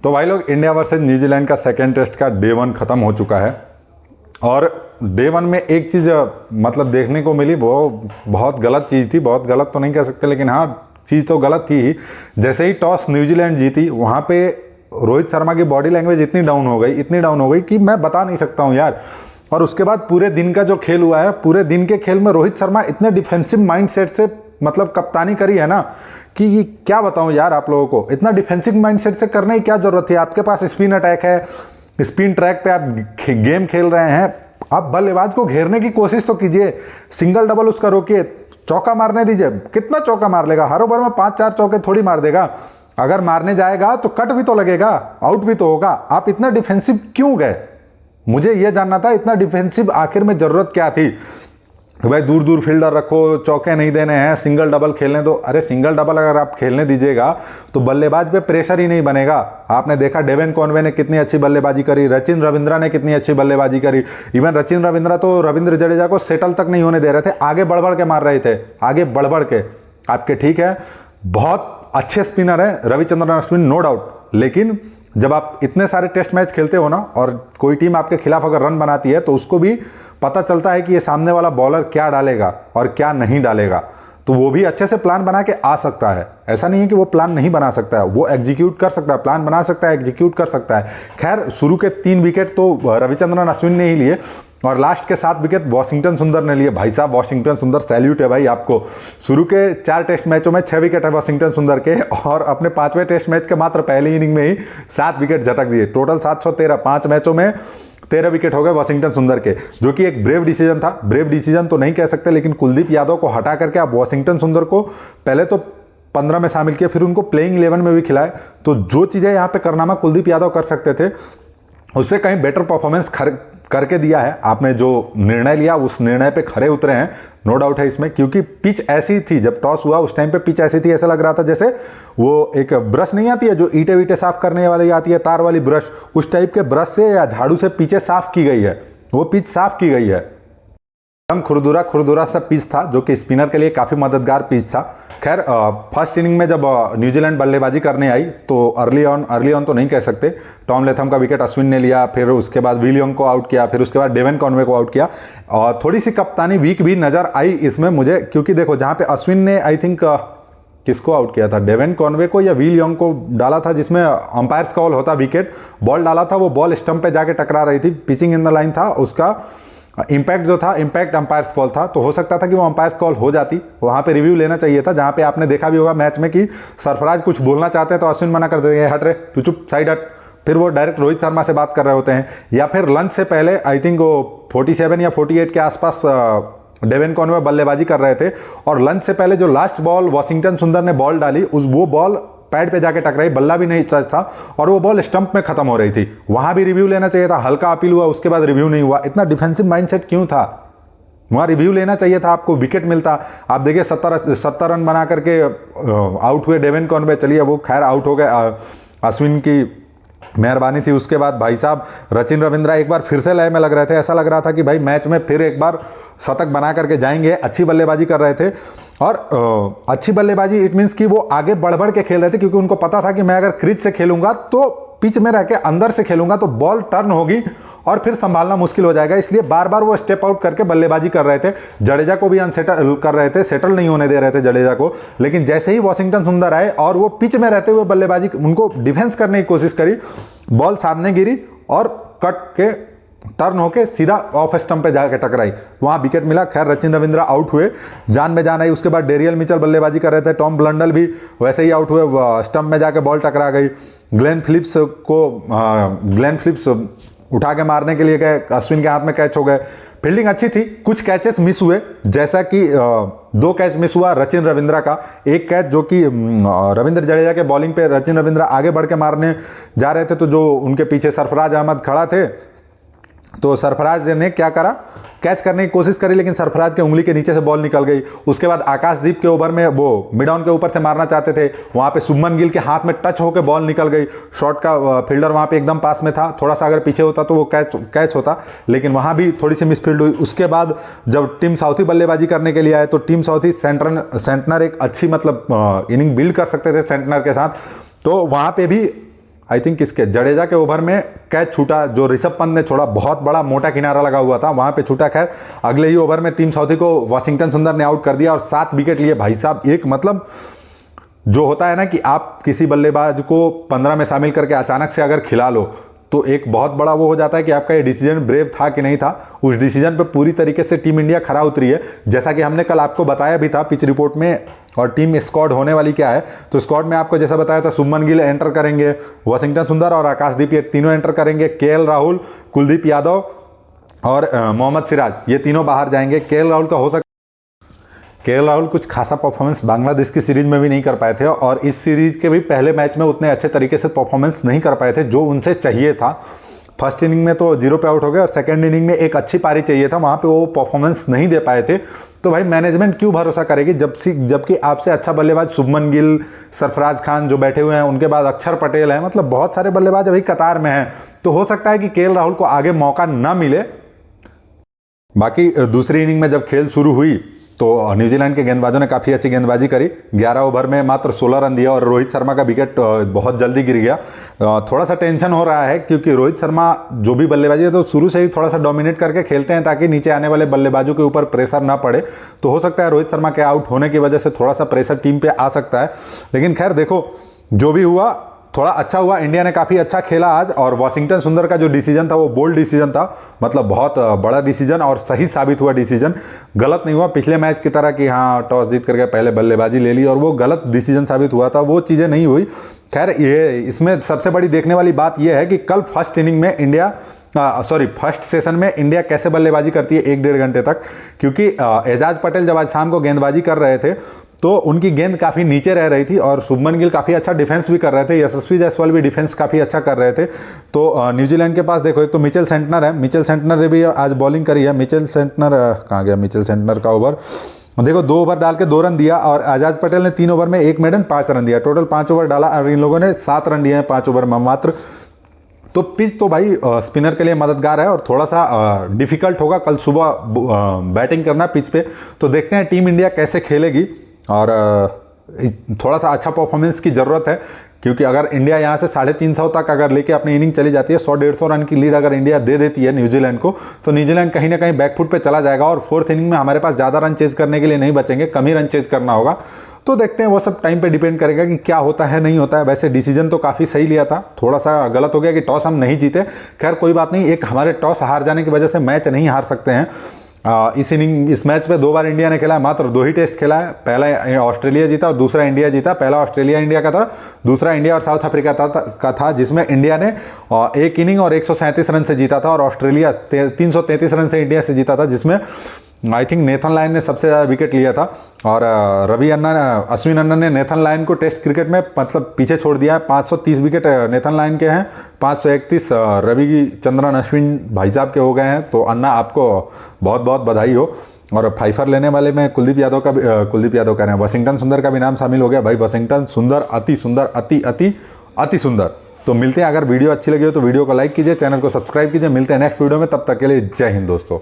तो भाई लोग, इंडिया वर्सेस न्यूजीलैंड का सेकेंड टेस्ट का डे 1 ख़त्म हो चुका है। और डे 1 में एक चीज़ मतलब देखने को मिली, वो बहुत गलत चीज़ थी। बहुत गलत तो नहीं कह सकते, लेकिन हाँ, चीज़ तो गलत थी ही। जैसे ही टॉस न्यूजीलैंड जीती, वहाँ पे रोहित शर्मा की बॉडी लैंग्वेज इतनी डाउन हो गई कि मैं बता नहीं सकता हूँ यार। और उसके बाद पूरे दिन का जो खेल हुआ है, पूरे दिन के खेल में रोहित शर्मा इतने डिफेंसिव माइंडसेट से मतलब कप्तानी करी है ना, कि ये क्या बताऊं यार आप लोगों को। इतना डिफेंसिव माइंडसेट से करने की क्या जरूरत थी। आपके पास स्पिन अटैक है, स्पिन ट्रैक पे आप गेम खेल रहे हैं, आप बल्लेबाज को घेरने की कोशिश तो कीजिए। सिंगल डबल उसका रोकिए, चौका मारने दीजिए। कितना चौका मार लेगा? हर ओवर में 5-4 चौके थोड़ी मार देगा। अगर मारने जाएगा तो कट भी तो लगेगा, आउट भी तो होगा। आप इतना डिफेंसिव क्यों गए? मुझे यह जानना था, इतना डिफेंसिव आखिर में जरूरत क्या थी? भाई दूर दूर फील्डर रखो, चौके नहीं देने हैं, सिंगल डबल खेलने दो। अरे सिंगल डबल अगर आप खेलने दीजिएगा तो बल्लेबाज पे प्रेशर ही नहीं बनेगा। आपने देखा डेवन कॉनवे ने कितनी अच्छी बल्लेबाजी करी, रचिन रविंद्रा ने कितनी अच्छी बल्लेबाजी करी। इवन रचिन रविंद्रा तो रविंद्र जडेजा को सेटल तक नहीं होने दे रहे थे, आगे बढ़ के मार रहे थे, आगे बढ़ के। आपके ठीक है, बहुत अच्छे स्पिनर हैं रविचंद्रन अश्विन, नो डाउट, लेकिन जब आप इतने सारे टेस्ट मैच खेलते हो ना, और कोई टीम आपके खिलाफ अगर रन बनाती है, तो उसको भी पता चलता है कि ये सामने वाला बॉलर क्या डालेगा और क्या नहीं डालेगा। तो वो भी अच्छे से प्लान बना के आ सकता है। ऐसा नहीं है कि वो प्लान नहीं बना सकता है, वो एग्जीक्यूट कर सकता है, प्लान बना सकता है, एग्जीक्यूट कर सकता है। खैर, शुरू के 3 विकेट तो रविचंद्रन अश्विन ने ही लिए, और लास्ट के 7 विकेट वॉशिंगटन सुंदर ने लिए। भाई साहब, वॉशिंगटन सुंदर, सैल्यूट है भाई आपको। शुरू के 4 टेस्ट मैचों में 6 विकेट है वॉशिंगटन सुंदर के, और अपने 5वें टेस्ट मैच के मात्र पहली इनिंग में ही 7 विकेट झटक दिए। टोटल 713, 5 मैचों में 13 विकेट हो गए वॉशिंगटन सुंदर के, जो कि एक ब्रेव डिसीजन था। ब्रेव डिसीजन तो नहीं कह सकते, लेकिन कुलदीप यादव को हटा करके आप वॉशिंगटन सुंदर को पहले तो 15 में शामिल किया, फिर उनको प्लेइंग 11 में भी खिलाए। तो जो चीज़ें यहाँ पे करनामा कुलदीप यादव कर सकते थे, उससे कहीं बेटर परफॉर्मेंस करके दिया है। आपने जो निर्णय लिया, उस निर्णय पे खरे उतरे हैं, नो डाउट है इसमें। क्योंकि पिच ऐसी थी, जब टॉस हुआ उस टाइम पे पिच ऐसी थी, ऐसा लग रहा था जैसे वो एक ब्रश नहीं आती है जो ईंटे वीटे साफ करने वाली आती है, तार वाली ब्रश, उस टाइप के ब्रश से या झाड़ू से पीछे साफ की गई है, वो पिच साफ की गई है। एकदम खुरदुरा सा पिच था, जो कि स्पिनर के लिए काफ़ी मददगार पिच था। खैर, फर्स्ट इनिंग में जब न्यूजीलैंड बल्लेबाजी करने आई, तो अर्ली ऑन तो नहीं कह सकते, टॉम लेथम का विकेट अश्विन ने लिया, फिर उसके बाद विलियम को आउट किया, फिर उसके बाद डेवन कॉनवे को आउट किया। और थोड़ी सी कप्तानी वीक भी नज़र आई इसमें मुझे, क्योंकि देखो, जहाँ पे अश्विन ने आई थिंक किसको आउट किया था, डेवन कॉनवे को या विलियम को डाला था, जिसमें अंपायर्स कॉल होता विकेट, बॉल डाला था, वो बॉल स्टंप पे जाके टकरा रही थी, पिचिंग इन द लाइन था, उसका इंपैक्ट जो था, इंपैक्ट अंपायर्स कॉल था। तो हो सकता था कि वो अंपायर्स कॉल हो जाती, वहां पे रिव्यू लेना चाहिए था। जहां पे आपने देखा भी होगा मैच में कि सरफराज कुछ बोलना चाहते हैं तो अश्विन मना कर देते हैं, हट रे तू चुप, साइड हट। फिर वो डायरेक्ट रोहित शर्मा से बात कर रहे होते हैं, या फिर लंच से पहले आई थिंक वो 47 या 48 के आसपास डेवन कॉनवे बल्लेबाजी कर रहे थे, और लंच से पहले जो लास्ट बॉल वॉशिंगटन सुंदर ने बॉल डाली, वो बॉल पैड पे जाके टकराई, बल्ला भी नहीं टच था, और वो बॉल स्टंप में खत्म हो रही थी। वहां भी रिव्यू लेना चाहिए था, हल्का अपील हुआ, उसके बाद रिव्यू नहीं हुआ। इतना डिफेंसिव माइंडसेट क्यों था? वहां रिव्यू लेना चाहिए था, आपको विकेट मिलता। आप देखिए 70 रन बना करके आउट हुए डेवन कॉनवे। चलिए, वो खैर आउट हो गए, अश्विन की मेहरबानी थी। उसके बाद भाई साहब रचिन रविंद्रा एक बार फिर से लय में लग रहे थे, ऐसा लग रहा था कि भाई मैच में फिर एक बार शतक बना करके जाएंगे। अच्छी बल्लेबाजी कर रहे थे, और अच्छी बल्लेबाजी इट मीन्स कि वो आगे बढ़ के खेल रहे थे, क्योंकि उनको पता था कि मैं अगर क्रीज से खेलूंगा तो पिच में रह के अंदर से खेलूंगा तो बॉल टर्न होगी और फिर संभालना मुश्किल हो जाएगा। इसलिए बार बार वो स्टेप आउट करके बल्लेबाजी कर रहे थे। जडेजा को भी अनसेटल कर रहे थे, सेटल नहीं होने दे रहे थे जडेजा को। लेकिन जैसे ही वॉशिंगटन सुंदर आए और वो पिच में रहते हुए बल्लेबाजी, उनको डिफेंस करने की कोशिश करी, बॉल सामने गिरी और कट के टर्न होके सीधा ऑफ स्टंप पे जाके टकराई, वहां विकेट मिला। खैर, रचिन रविंद्रा आउट हुए, जान में जान आई। उसके बाद डेरियल मिचेल बल्लेबाजी कर रहे थे, टॉम ब्लंडल भी वैसे ही आउट हुए, स्टंप में जाके बॉल टकरा गई। ग्लेन फिलिप्स उठा के मारने के लिए गए, अश्विन के हाथ में कैच हो गए। फील्डिंग अच्छी थी, कुछ कैचेस मिस हुए, जैसा कि 2 कैच मिस हुआ रचिन रविंद्रा का। एक कैच जो कि रविंद्र जडेजा के बॉलिंग पे रचिन रविंद्रा आगे बढ़ के मारने जा रहे थे, तो जो उनके पीछे सरफराज अहमद खड़ा थे, तो सरफराज ने क्या करा, कैच करने की कोशिश करी, लेकिन सरफराज के उंगली के नीचे से बॉल निकल गई। उसके बाद आकाशदीप के ओवर में वो मिड ऑन के ऊपर से मारना चाहते थे, वहां पे शुभमन गिल के हाथ में टच होकर बॉल निकल गई। शॉट का फील्डर वहां पे एकदम पास में था, थोड़ा सा अगर पीछे होता तो वो कैच होता, लेकिन वहां भी थोड़ी सी मिसफील्ड हुई। उसके बाद जब टीम साउथी बल्लेबाजी करने के लिए आए, तो टीम साउथी सेंटनर एक अच्छी मतलब इनिंग बिल्ड कर सकते थे सेंटनर के साथ, तो वहां पे भी आई थिंक किसके, जडेजा के ओवर में कैच छूटा जो ऋषभ पंत ने छोड़ा, बहुत बड़ा मोटा किनारा लगा हुआ था, वहां पे छूटा। खैर अगले ही ओवर में टीम साउथी को वाशिंगटन सुंदर ने आउट कर दिया और 7 विकेट लिए भाई साहब। एक मतलब जो होता है ना कि आप किसी बल्लेबाज को 15 में शामिल करके अचानक से अगर खिला लो तो एक बहुत बड़ा वो हो जाता है कि आपका ये डिसीजन ब्रेव था कि नहीं था। उस डिसीजन पे पूरी तरीके से टीम इंडिया खरा उतरी है, जैसा कि हमने कल आपको बताया भी था पिच रिपोर्ट में। और टीम स्क्वाड होने वाली क्या है, तो स्क्वाड में आपको जैसा बताया था शुभमन गिल एंटर करेंगे, वाशिंगटन सुंदर और आकाशदीप ये तीनों एंटर करेंगे, केएल राहुल, कुलदीप यादव और मोहम्मद सिराज, ये तीनों बाहर जाएंगे। केएल राहुल का हो सकता, केएल राहुल कुछ खासा परफॉर्मेंस बांग्लादेश की सीरीज में भी नहीं कर पाए थे और इस सीरीज के भी पहले मैच में उतने अच्छे तरीके से परफॉर्मेंस नहीं कर पाए थे जो उनसे चाहिए था। फर्स्ट इनिंग में तो 0 पे आउट हो गए और सेकंड इनिंग में एक अच्छी पारी चाहिए था, वहां पे वो परफॉर्मेंस नहीं दे पाए थे। तो भाई मैनेजमेंट क्यों भरोसा करेगी जबकि आपसे अच्छा बल्लेबाज शुभमन गिल, सरफराज खान जो बैठे हुए हैं, उनके बाद अक्षर पटेल हैं, मतलब बहुत सारे बल्लेबाज अभी कतार में हैं। तो हो सकता है कि केएल राहुल को आगे मौका ना मिले। बाकी दूसरी इनिंग में जब खेल शुरू हुई तो न्यूजीलैंड के गेंदबाजों ने काफ़ी अच्छी गेंदबाजी करी, 11 ओवर में मात्र 16 रन दिया और रोहित शर्मा का विकेट बहुत जल्दी गिर गया। थोड़ा सा टेंशन हो रहा है क्योंकि रोहित शर्मा जो भी बल्लेबाजी है तो शुरू से ही थोड़ा सा डोमिनेट करके खेलते हैं ताकि नीचे आने वाले बल्लेबाजों के ऊपर प्रेशर ना पड़े। तो हो सकता है रोहित शर्मा के आउट होने की वजह से थोड़ा सा प्रेशर टीम पे आ सकता है। लेकिन खैर देखो जो भी हुआ थोड़ा अच्छा हुआ, इंडिया ने काफ़ी अच्छा खेला आज। और वाशिंगटन सुंदर का जो डिसीजन था वो बोल्ड डिसीजन था, मतलब बहुत बड़ा डिसीजन और सही साबित हुआ डिसीजन, गलत नहीं हुआ पिछले मैच की तरह कि हाँ टॉस जीत करके पहले बल्लेबाजी ले ली और वो गलत डिसीजन साबित हुआ था, वो चीज़ें नहीं हुई। खैर ये इसमें सबसे बड़ी देखने वाली बात यह है कि कल फर्स्ट इनिंग में फर्स्ट सेशन में इंडिया कैसे बल्लेबाजी करती है 1-1.5 घंटे तक, क्योंकि एजाज पटेल जब आज शाम को गेंदबाजी कर रहे थे तो उनकी गेंद काफ़ी नीचे रह रही थी और शुभमन गिल काफ़ी अच्छा डिफेंस भी कर रहे थे, यशस्वी जायसवाल भी डिफेंस काफ़ी अच्छा कर रहे थे। तो न्यूजीलैंड के पास देखो एक तो मिचेल सेंटनर है, मिचेल सेंटनर ने भी आज बॉलिंग करी है। मिचेल सेंटनर कहाँ गया, मिचेल सेंटनर का ओवर देखो 2 ओवर डाल के 2 रन दिया और एजाज पटेल ने 3 ओवर में 1 मेडन 5 रन दिया, टोटल 5 ओवर डाला और इन लोगों ने 7 रन दिए हैं 5 ओवर में मात्र। तो पिच तो भाई स्पिनर के लिए मददगार है और थोड़ा सा डिफिकल्ट होगा कल सुबह बैटिंग करना पिच पे। तो देखते हैं टीम इंडिया कैसे खेलेगी और थोड़ा सा अच्छा परफॉर्मेंस की ज़रूरत है, क्योंकि अगर इंडिया यहाँ से 350 तक अगर लेके अपनी इनिंग चली जाती है, 100-150 रन की लीड अगर इंडिया दे देती है न्यूजीलैंड को, तो न्यूजीलैंड कहीं ना कहीं बैकफुट पे चला जाएगा और 4th इनिंग में हमारे पास ज़्यादा रन चेज करने के लिए नहीं बचेंगे, कम ही रन चेज करना होगा। तो देखते हैं, वो सब टाइम पे डिपेंड करेगा कि क्या होता है नहीं होता है। वैसे डिसीजन तो काफ़ी सही लिया था, थोड़ा सा गलत हो गया कि टॉस हम नहीं जीते, खैर कोई बात नहीं, एक हमारे टॉस हार जाने की वजह से मैच नहीं हार सकते हैं। इस मैच में 2 बार इंडिया ने खेला है, मात्र 2 ही टेस्ट खेला है, पहला ऑस्ट्रेलिया जीता और दूसरा इंडिया जीता। पहला ऑस्ट्रेलिया इंडिया का था, दूसरा इंडिया और साउथ अफ्रीका का था, जिसमें इंडिया ने 1 इनिंग और 137 रन से जीता था और ऑस्ट्रेलिया 333 रन से इंडिया से जीता था, जिसमें आई थिंक नेथन लायन ने सबसे ज़्यादा विकेट लिया था। और अश्विन अन्ना ने नेथन लायन को टेस्ट क्रिकेट में मतलब पीछे छोड़ दिया है। 530 विकेट नेथन लायन के हैं, 531 रविचंद्रन अश्विन भाई साहब के हो गए हैं। तो अन्ना आपको बहुत बहुत बधाई हो। और फाइफर लेने वाले में कुलदीप यादव कह रहे हैं, वाशिंगटन सुंदर का भी नाम शामिल हो गया। भाई वाशिंगटन सुंदर अति सुंदर, अति सुंदर। तो मिलते हैं, अगर वीडियो अच्छी लगी हो तो वीडियो को लाइक कीजिए, चैनल को सब्सक्राइब कीजिए। मिलते हैं नेक्स्ट वीडियो में, तब तक के लिए जय हिंद दोस्तों।